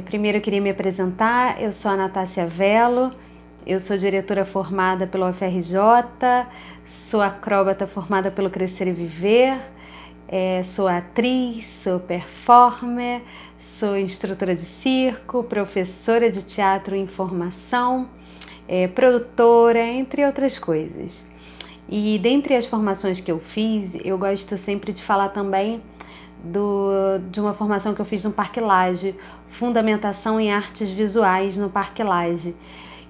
Primeiro eu queria me apresentar, eu sou a Natácia Vello, eu sou diretora formada pelo UFRJ, sou acróbata formada pelo Crescer e Viver, sou atriz, sou performer, sou instrutora de circo, professora de teatro em formação, produtora, entre outras coisas. E dentre as formações que eu fiz, eu gosto sempre de falar também de uma formação que eu fiz no Parque Lage, Fundamentação em Artes Visuais no Parque Lage.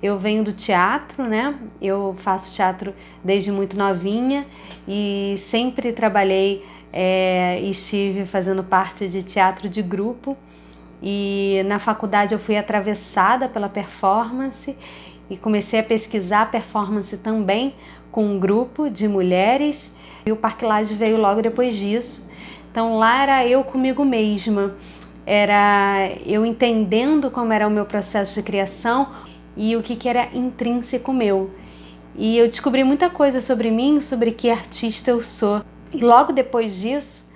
Eu venho do teatro, né? Eu faço teatro desde muito novinha e sempre trabalhei e estive fazendo parte de teatro de grupo. E na faculdade eu fui atravessada pela performance e comecei a pesquisar performance também com um grupo de mulheres, e o Parque Lage veio logo depois disso. Então lá era eu comigo mesma, era eu entendendo como era o meu processo de criação e o que era intrínseco meu. E eu descobri muita coisa sobre mim, sobre que artista eu sou. E logo depois disso,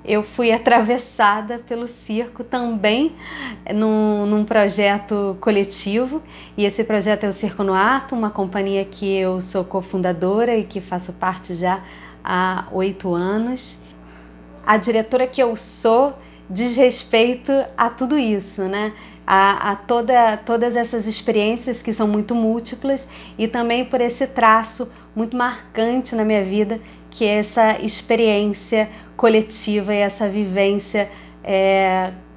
eu fui atravessada pelo circo também num projeto coletivo, e esse projeto é o Circo no Ato, uma companhia que eu sou cofundadora e que faço parte já há 8 anos. A diretora que eu sou diz respeito a tudo isso, né? A todas essas experiências que são muito múltiplas, e também por esse traço muito marcante na minha vida, que é essa experiência coletiva e essa vivência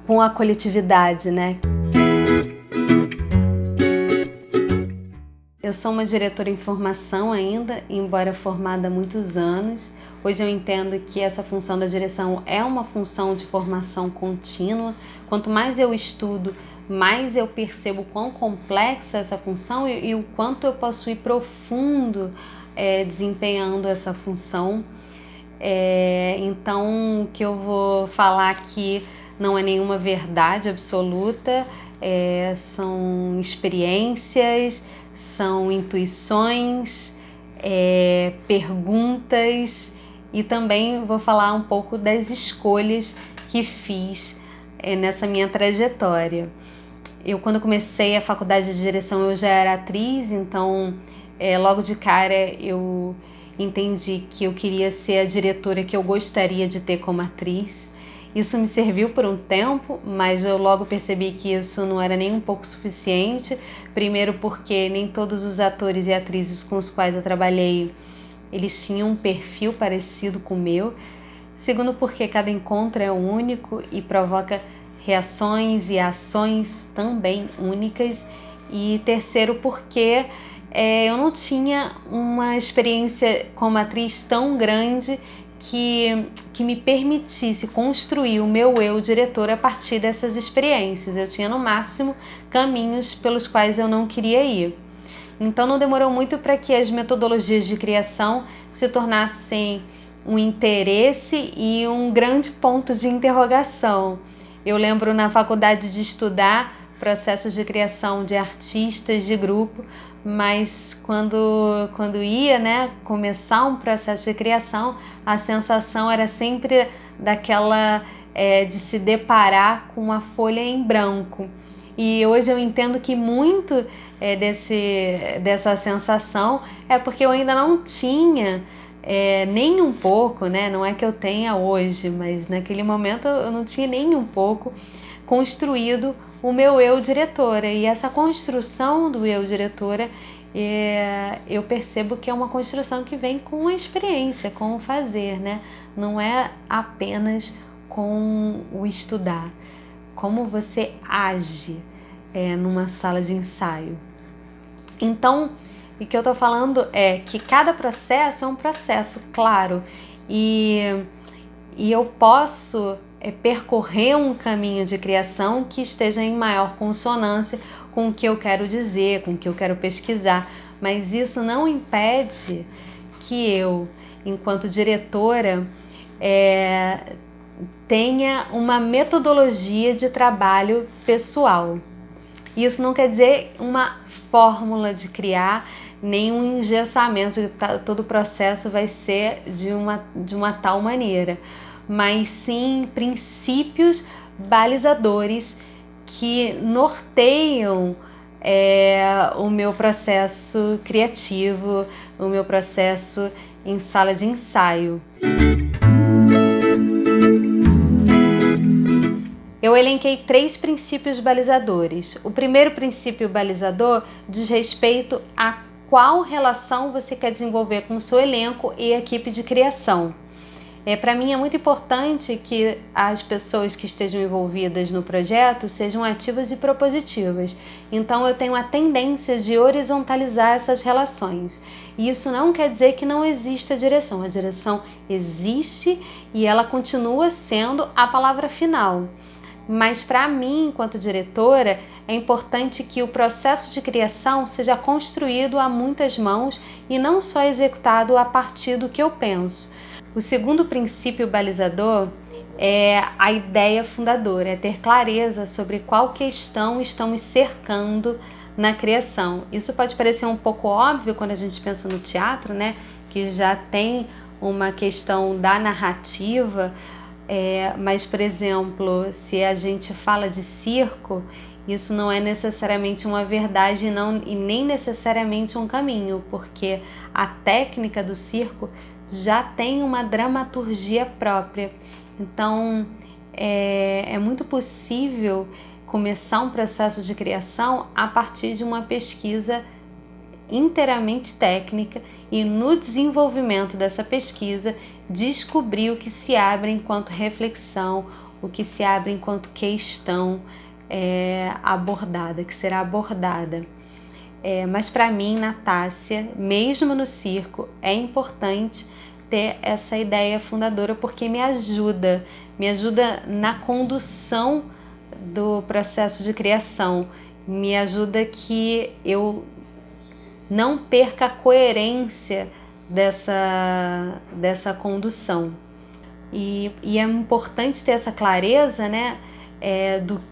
com a coletividade, né? Eu sou uma diretora em formação ainda, embora formada há muitos anos. Hoje eu entendo que essa função da direção é uma função de formação contínua. Quanto mais eu estudo, mais eu percebo quão complexa é essa função e o quanto eu posso ir profundo desempenhando essa função. Então, o que eu vou falar aqui não é nenhuma verdade absoluta, são experiências, são intuições, perguntas, e também vou falar um pouco das escolhas que fiz nessa minha trajetória. Quando comecei a faculdade de direção, eu já era atriz, então logo de cara eu entendi que eu queria ser a diretora que eu gostaria de ter como atriz. Isso me serviu por um tempo, mas eu logo percebi que isso não era nem um pouco suficiente. Primeiro porque nem todos os atores e atrizes com os quais eu trabalhei, eles tinham um perfil parecido com o meu. Segundo porque cada encontro é único e provoca reações e ações também únicas. E terceiro porque eu não tinha uma experiência como atriz tão grande que me permitisse construir o meu eu diretor a partir dessas experiências. Eu tinha no máximo caminhos pelos quais eu não queria ir. Então não demorou muito para que as metodologias de criação se tornassem um interesse e um grande ponto de interrogação. Eu lembro na faculdade de estudar processos de criação de artistas de grupo, mas quando ia, começar um processo de criação, a sensação era sempre daquela de se deparar com uma folha em branco. E hoje eu entendo que muito dessa sensação é porque eu ainda não tinha nem um pouco, não é que eu tenha hoje, mas naquele momento eu não tinha nem um pouco construído o meu eu diretora. E essa construção do eu diretora, eu percebo que é uma construção que vem com a experiência, com o fazer, Não é apenas com o estudar. Como você age numa sala de ensaio. Então, o que eu estou falando é que cada processo é um processo, claro, e eu posso percorrer um caminho de criação que esteja em maior consonância com o que eu quero dizer, com o que eu quero pesquisar, mas isso não impede que eu, enquanto diretora, tenha uma metodologia de trabalho pessoal. Isso não quer dizer uma fórmula de criar, nem um engessamento, de todo o processo vai ser de uma tal maneira, mas sim princípios balizadores que norteiam o meu processo criativo, o meu processo em sala de ensaio. Eu elenquei 3 princípios balizadores. O primeiro princípio balizador diz respeito a qual relação você quer desenvolver com o seu elenco e equipe de criação. Para mim é muito importante que as pessoas que estejam envolvidas no projeto sejam ativas e propositivas. Então eu tenho a tendência de horizontalizar essas relações. E isso não quer dizer que não exista direção. A direção existe e ela continua sendo a palavra final. Mas para mim, enquanto diretora, é importante que o processo de criação seja construído a muitas mãos e não só executado a partir do que eu penso. O segundo princípio balizador é a ideia fundadora, é ter clareza sobre qual questão estamos cercando na criação. Isso pode parecer um pouco óbvio quando a gente pensa no teatro, né? Que já tem uma questão da narrativa, mas, por exemplo, se a gente fala de circo, isso não é necessariamente uma verdade e nem necessariamente um caminho, porque a técnica do circo já tem uma dramaturgia própria. Então, é muito possível começar um processo de criação a partir de uma pesquisa inteiramente técnica e no desenvolvimento dessa pesquisa descobrir o que se abre enquanto reflexão, o que se abre enquanto questão abordada, que será abordada. Mas para mim, na Tássia, mesmo no circo, é importante ter essa ideia fundadora porque me ajuda na condução do processo de criação, me ajuda que eu não perca a coerência dessa condução. E é importante ter essa clareza, né, do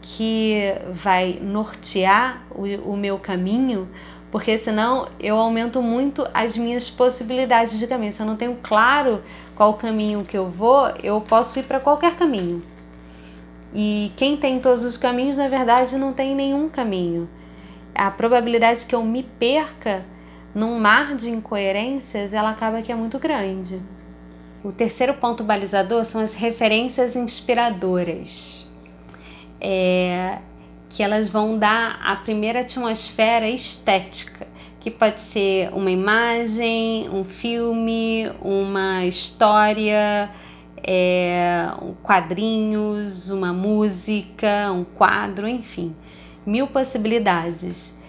que vai nortear o meu caminho, porque senão eu aumento muito as minhas possibilidades de caminho. Se eu não tenho claro qual caminho que eu vou, eu posso ir para qualquer caminho. E quem tem todos os caminhos, na verdade, não tem nenhum caminho. A probabilidade que eu me perca num mar de incoerências, ela acaba que é muito grande. O terceiro ponto balizador são as referências inspiradoras, que elas vão dar a primeira atmosfera estética, que pode ser uma imagem, um filme, uma história, quadrinhos, uma música, um quadro, enfim, 1000 possibilidades.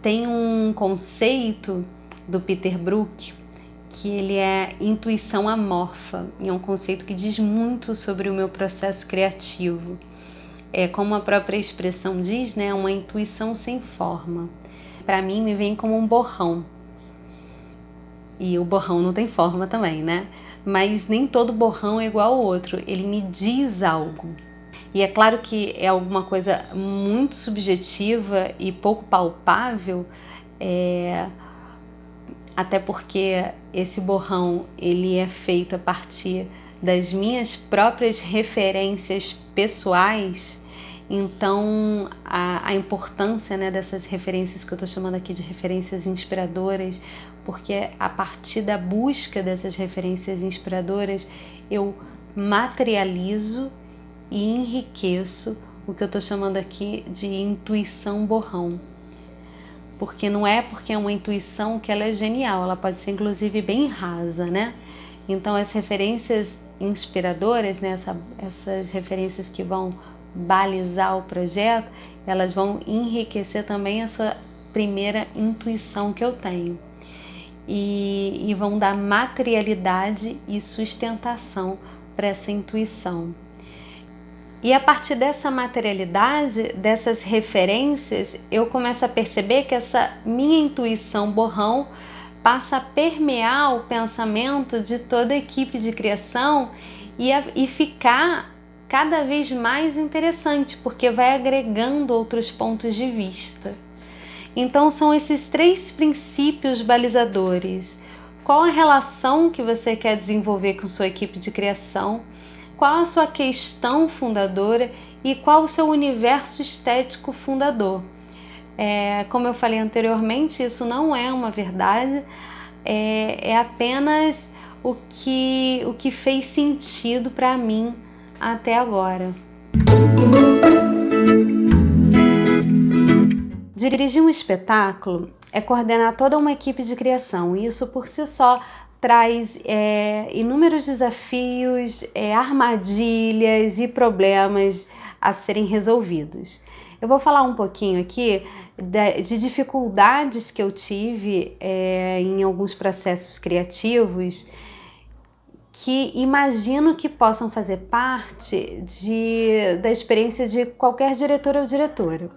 Tem um conceito do Peter Brook que ele é intuição amorfa, e é um conceito que diz muito sobre o meu processo criativo. Como a própria expressão diz, né, uma intuição sem forma. Para mim, me vem como um borrão. E o borrão não tem forma também, né? Mas nem todo borrão é igual ao outro, ele me diz algo. E é claro que é alguma coisa muito subjetiva e pouco palpável, até porque esse borrão ele é feito a partir das minhas próprias referências pessoais. Então a importância, né, dessas referências que eu estou chamando aqui de referências inspiradoras, porque a partir da busca dessas referências inspiradoras eu materializo e enriqueço o que eu estou chamando aqui de intuição borrão. Porque não é porque é uma intuição que ela é genial, ela pode ser inclusive bem rasa, né? Então as referências inspiradoras, né, essas referências que vão balizar o projeto, elas vão enriquecer também essa primeira intuição que eu tenho. E vão dar materialidade e sustentação para essa intuição. E a partir dessa materialidade, dessas referências, eu começo a perceber que essa minha intuição borrão passa a permear o pensamento de toda a equipe de criação e ficar cada vez mais interessante, porque vai agregando outros pontos de vista. Então são esses 3 princípios balizadores. Qual a relação que você quer desenvolver com sua equipe de criação? Qual a sua questão fundadora e qual o seu universo estético fundador. Como eu falei anteriormente, isso não é uma verdade, é apenas o que fez sentido para mim até agora. Dirigir um espetáculo é coordenar toda uma equipe de criação, e isso por si só traz inúmeros desafios, armadilhas e problemas a serem resolvidos. Eu vou falar um pouquinho aqui de dificuldades que eu tive em alguns processos criativos que imagino que possam fazer parte da experiência de qualquer diretor ou diretora.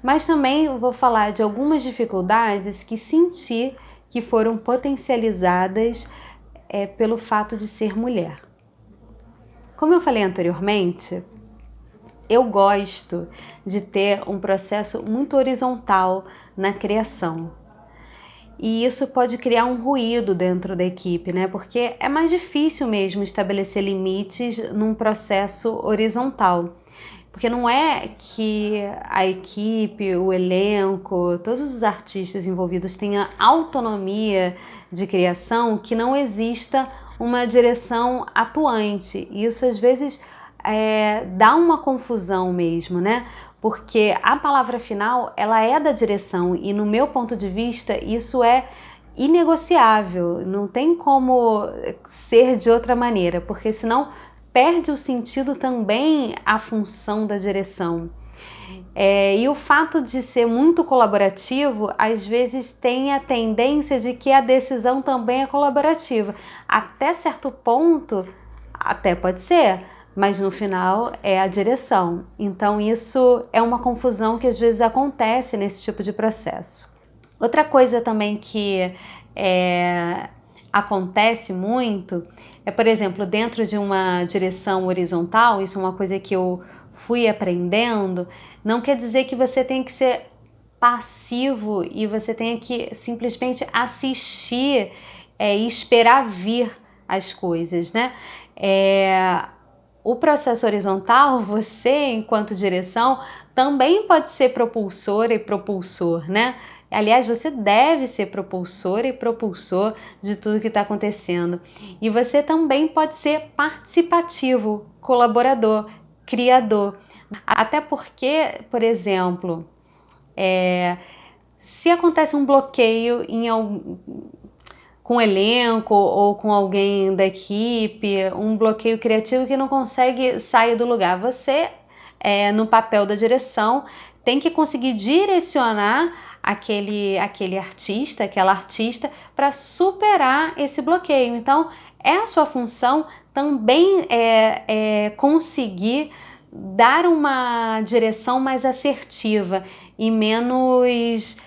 Mas também vou falar de algumas dificuldades que senti que foram potencializadas pelo fato de ser mulher. Como eu falei anteriormente, eu gosto de ter um processo muito horizontal na criação. E isso pode criar um ruído dentro da equipe, né? Porque é mais difícil mesmo estabelecer limites num processo horizontal. Porque não é que a equipe, o elenco, todos os artistas envolvidos tenham autonomia de criação, que não exista uma direção atuante. Isso às vezes dá uma confusão mesmo, né? Porque a palavra final, ela é da direção e no meu ponto de vista isso é inegociável, não tem como ser de outra maneira, porque senão perde o sentido também a função da direção. E o fato de ser muito colaborativo, às vezes tem a tendência de que a decisão também é colaborativa. Até certo ponto, até pode ser, mas no final é a direção. Então isso é uma confusão que às vezes acontece nesse tipo de processo. Outra coisa também que acontece muito por exemplo, dentro de uma direção horizontal, isso é uma coisa que eu fui aprendendo, não quer dizer que você tem que ser passivo e você tenha que simplesmente assistir e esperar vir as coisas, né? O processo horizontal, você, enquanto direção, também pode ser propulsora e propulsor, né? Aliás, você deve ser propulsora e propulsor de tudo que está acontecendo. E você também pode ser participativo, colaborador, criador. Até porque, por exemplo, se acontece um bloqueio com o elenco ou com alguém da equipe, um bloqueio criativo que não consegue sair do lugar, você, no papel da direção, tem que conseguir direcionar aquele artista, aquela artista, para superar esse bloqueio. Então, é a sua função também conseguir dar uma direção mais assertiva e menos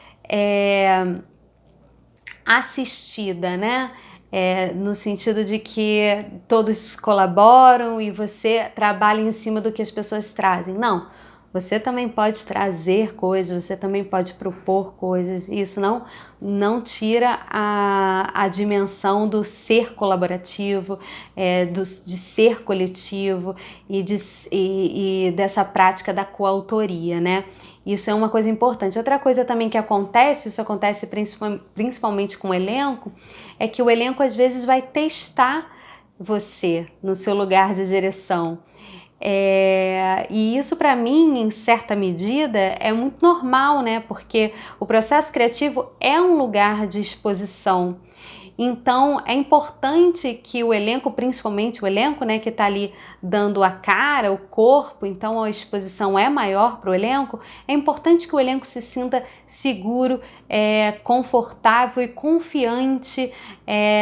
assistida, né? No sentido de que todos colaboram e você trabalha em cima do que as pessoas trazem. Não, você também pode trazer coisas, você também pode propor coisas, e isso não tira a dimensão do ser colaborativo, de ser coletivo e dessa prática da coautoria, né? Isso é uma coisa importante. Outra coisa também que acontece, isso acontece principalmente com o elenco, é que o elenco às vezes vai testar você no seu lugar de direção. E isso para mim, em certa medida, é muito normal, né? Porque o processo criativo é um lugar de exposição. Então é importante que o elenco, principalmente o elenco, né, que está ali dando a cara, o corpo, então a exposição é maior para o elenco, é importante que o elenco se sinta seguro, confortável e confiante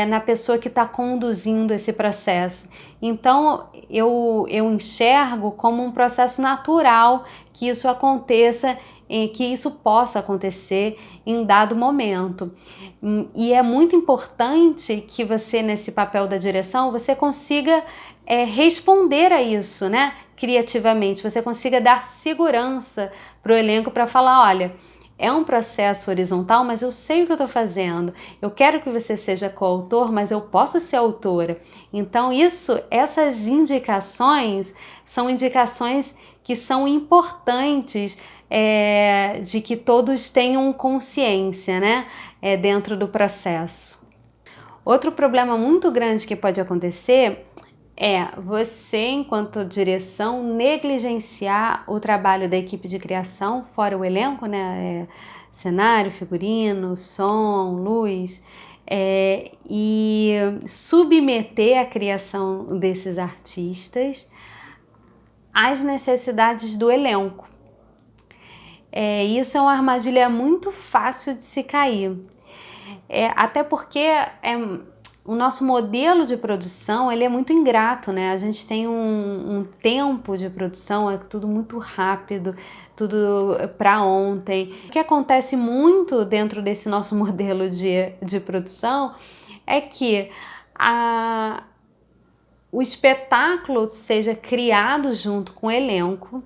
na pessoa que está conduzindo esse processo. Então eu enxergo como um processo natural que isso aconteça, que isso possa acontecer em dado momento. E é muito importante que você, nesse papel da direção, você consiga responder a isso, né? Criativamente, você consiga dar segurança para o elenco para falar, olha, é um processo horizontal, mas eu sei o que eu estou fazendo. Eu quero que você seja coautor, mas eu posso ser autora. Então essas indicações são indicações que são importantes de que todos tenham consciência, né, dentro do processo. Outro problema muito grande que pode acontecer é você, enquanto direção, negligenciar o trabalho da equipe de criação, fora o elenco, né? Cenário, figurino, som, luz, e submeter a criação desses artistas às necessidades do elenco. Isso é uma armadilha muito fácil de se cair. Até porque o nosso modelo de produção ele é muito ingrato, né? A gente tem um tempo de produção, é tudo muito rápido, tudo para ontem. O que acontece muito dentro desse nosso modelo de produção é que o espetáculo seja criado junto com o elenco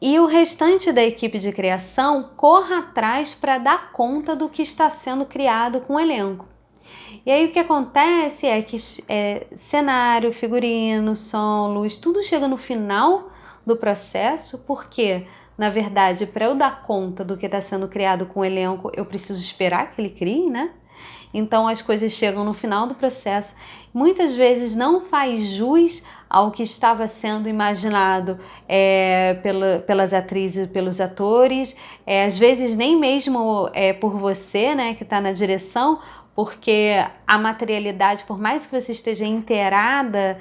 e o restante da equipe de criação corra atrás para dar conta do que está sendo criado com o elenco. E aí o que acontece é que cenário, figurino, som, luz, tudo chega no final do processo, porque, na verdade, para eu dar conta do que está sendo criado com o elenco, eu preciso esperar que ele crie, né? Então as coisas chegam no final do processo. Muitas vezes não faz jus ao que estava sendo imaginado pelas atrizes e pelos atores, às vezes nem mesmo por você, né, que está na direção, porque a materialidade, por mais que você esteja inteirada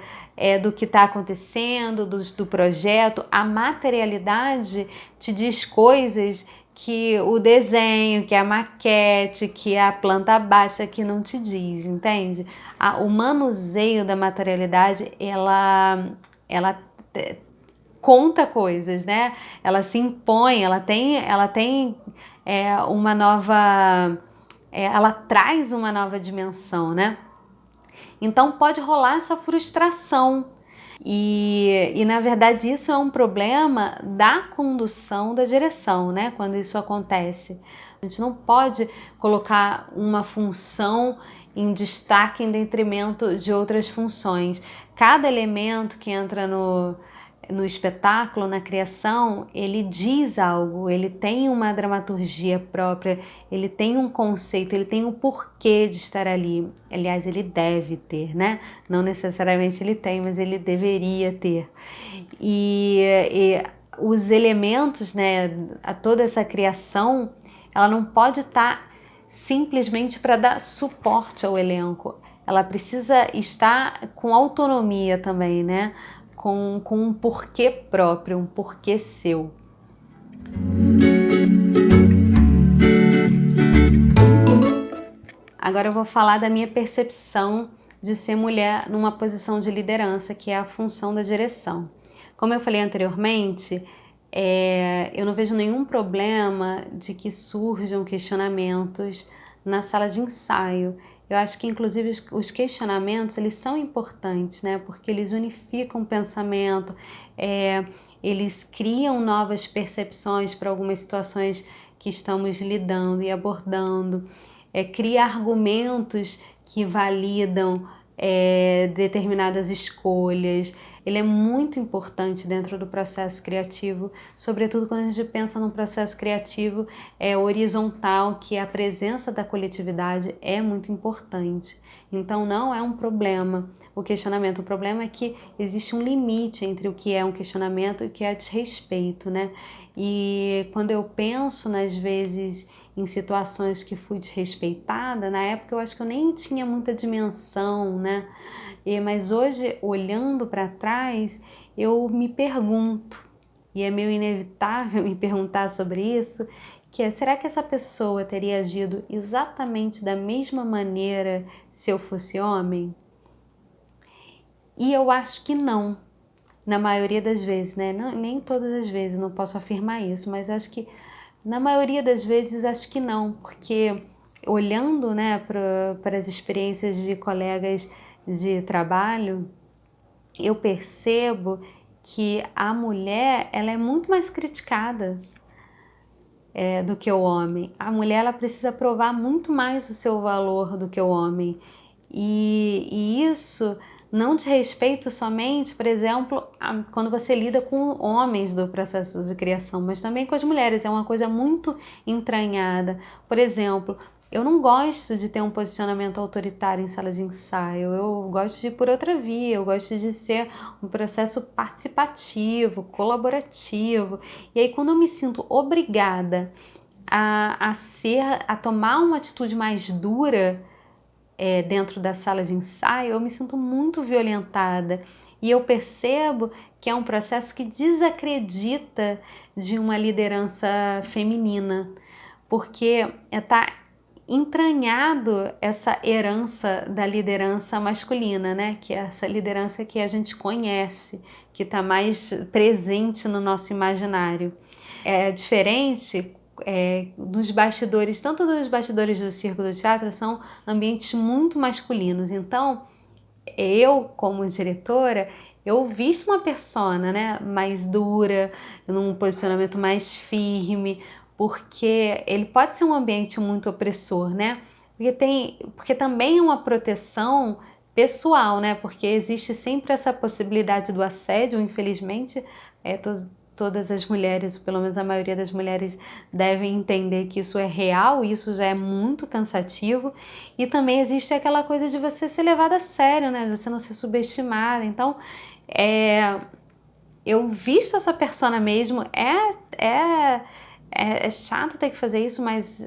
do que está acontecendo, do projeto, a materialidade te diz coisas que o desenho, que a maquete, que a planta baixa que não te diz, entende? O manuseio da materialidade, ela conta coisas, né? Ela se impõe, ela tem uma nova... ela traz uma nova dimensão, né? Então pode rolar essa frustração. E na verdade isso é um problema da condução da direção, né? Quando isso acontece. A gente não pode colocar uma função em destaque em detrimento de outras funções. Cada elemento que entra no espetáculo, na criação, ele diz algo, ele tem uma dramaturgia própria, ele tem um conceito, ele tem um porquê de estar ali. Aliás, ele deve ter, né? Não necessariamente ele tem, mas ele deveria ter. E os elementos, né, toda essa criação, ela não pode estar simplesmente para dar suporte ao elenco. Ela precisa estar com autonomia também, né? Com um porquê próprio, um porquê seu. Agora eu vou falar da minha percepção de ser mulher numa posição de liderança, que é a função da direção. Como eu falei anteriormente, eu não vejo nenhum problema de que surjam questionamentos na sala de ensaio. Eu acho que, inclusive, os questionamentos, eles são importantes, né? Porque eles unificam o pensamento, eles criam novas percepções para algumas situações que estamos lidando e abordando, cria argumentos que validam determinadas escolhas. Ele é muito importante dentro do processo criativo, sobretudo quando a gente pensa num processo criativo horizontal, que a presença da coletividade é muito importante. Então não é um problema o questionamento, o problema é que existe um limite entre o que é um questionamento e o que é desrespeito, né? E quando eu penso, nas vezes, em situações que fui desrespeitada, na época eu acho que eu nem tinha muita dimensão, né? Mas hoje, olhando para trás, eu me pergunto, e é meio inevitável me perguntar sobre isso, que será que essa pessoa teria agido exatamente da mesma maneira se eu fosse homem? E eu acho que não, na maioria das vezes, né? Não, nem todas as vezes, não posso afirmar isso, mas acho que na maioria das vezes acho que não, porque olhando, né, para as experiências de colegas de trabalho, eu percebo que a mulher ela é muito mais criticada do que o homem. A mulher ela precisa provar muito mais o seu valor do que o homem. E isso não diz respeito somente, por exemplo, quando você lida com homens do processo de criação, mas também com as mulheres, é uma coisa muito entranhada. Por exemplo, eu não gosto de ter um posicionamento autoritário em sala de ensaio, eu gosto de ir por outra via, eu gosto de ser um processo participativo, colaborativo. E aí, quando eu me sinto obrigada a tomar uma atitude mais dura dentro da sala de ensaio, eu me sinto muito violentada e eu percebo que é um processo que desacredita de uma liderança feminina, porque está entranhado essa herança da liderança masculina, né? Que é essa liderança que a gente conhece, que está mais presente no nosso imaginário. É diferente dos bastidores, tanto dos bastidores do circo do teatro, são ambientes muito masculinos. Então, eu, como diretora, eu visto uma persona, né, mais dura, num posicionamento mais firme, porque ele pode ser um ambiente muito opressor, né? Porque também é uma proteção pessoal, né? Porque existe sempre essa possibilidade do assédio, infelizmente, todas as mulheres, pelo menos a maioria das mulheres, devem entender que isso é real, e isso já é muito cansativo. E também existe aquela coisa de você ser levada a sério, né? De você não ser subestimada. Então, eu visto essa persona mesmo, é chato ter que fazer isso, mas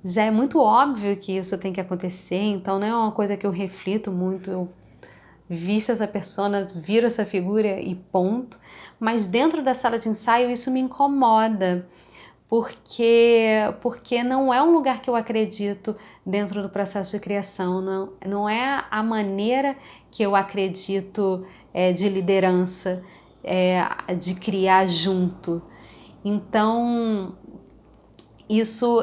já é muito óbvio que isso tem que acontecer, então não é uma coisa que eu reflito muito, eu visto essa persona, viro essa figura e ponto. Mas dentro da sala de ensaio isso me incomoda, porque não é um lugar que eu acredito dentro do processo de criação, não é a maneira que eu acredito de liderança, de criar junto. Então, isso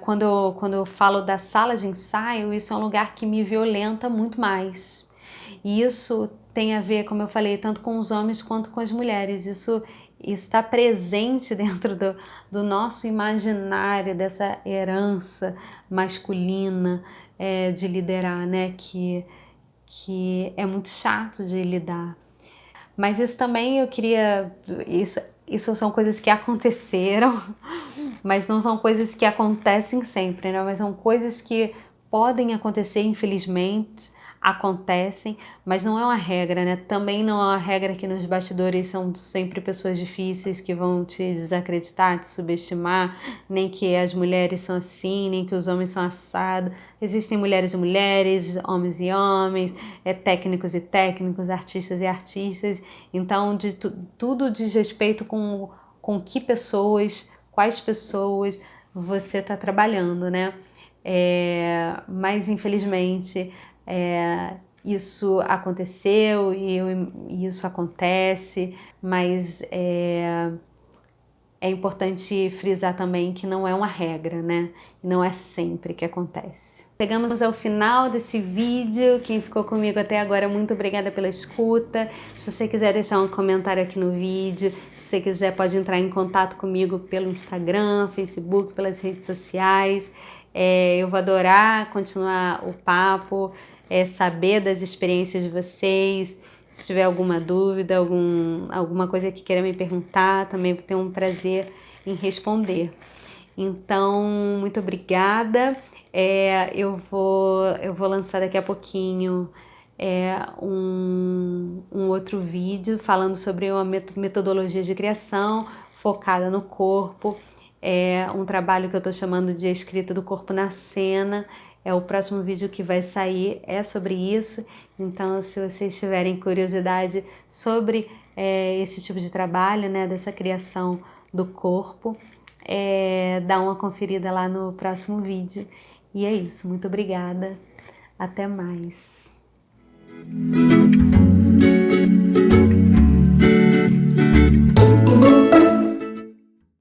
quando eu falo da sala de ensaio, isso é um lugar que me violenta muito mais. E isso tem a ver, como eu falei, tanto com os homens quanto com as mulheres. Isso está presente dentro do nosso imaginário, dessa herança masculina de liderar, né? Que é muito chato de lidar. Mas isso também eu queria... Isso são coisas que aconteceram, mas não são coisas que acontecem sempre, né? Mas são coisas que podem acontecer, infelizmente, acontecem, mas não é uma regra, né? Também não é uma regra que nos bastidores são sempre pessoas difíceis que vão te desacreditar, te subestimar, nem que as mulheres são assim, nem que os homens são assados. Existem mulheres e mulheres, homens e homens, técnicos e técnicos, artistas e artistas. Então, tudo diz respeito com que pessoas, quais pessoas você está trabalhando, né? Mas infelizmente isso aconteceu e isso acontece, mas é importante frisar também que não é uma regra, né? Não é sempre que acontece. Chegamos ao final desse vídeo. Quem ficou comigo até agora, muito obrigada pela escuta. Se você quiser deixar um comentário aqui no vídeo, se você quiser pode entrar em contato comigo pelo Instagram, Facebook, pelas redes sociais. Eu vou adorar continuar o papo, saber das experiências de vocês. Se tiver alguma dúvida, alguma coisa que queira me perguntar, também vou ter um prazer em responder. Então, muito obrigada. Eu vou lançar daqui a pouquinho um outro vídeo falando sobre uma metodologia de criação focada no corpo. Um trabalho que eu estou chamando de escrita do corpo na cena. O próximo vídeo que vai sair sobre isso. Então, se vocês tiverem curiosidade sobre esse tipo de trabalho, né, dessa criação do corpo, dá uma conferida lá no próximo vídeo. E é isso, muito obrigada, até mais.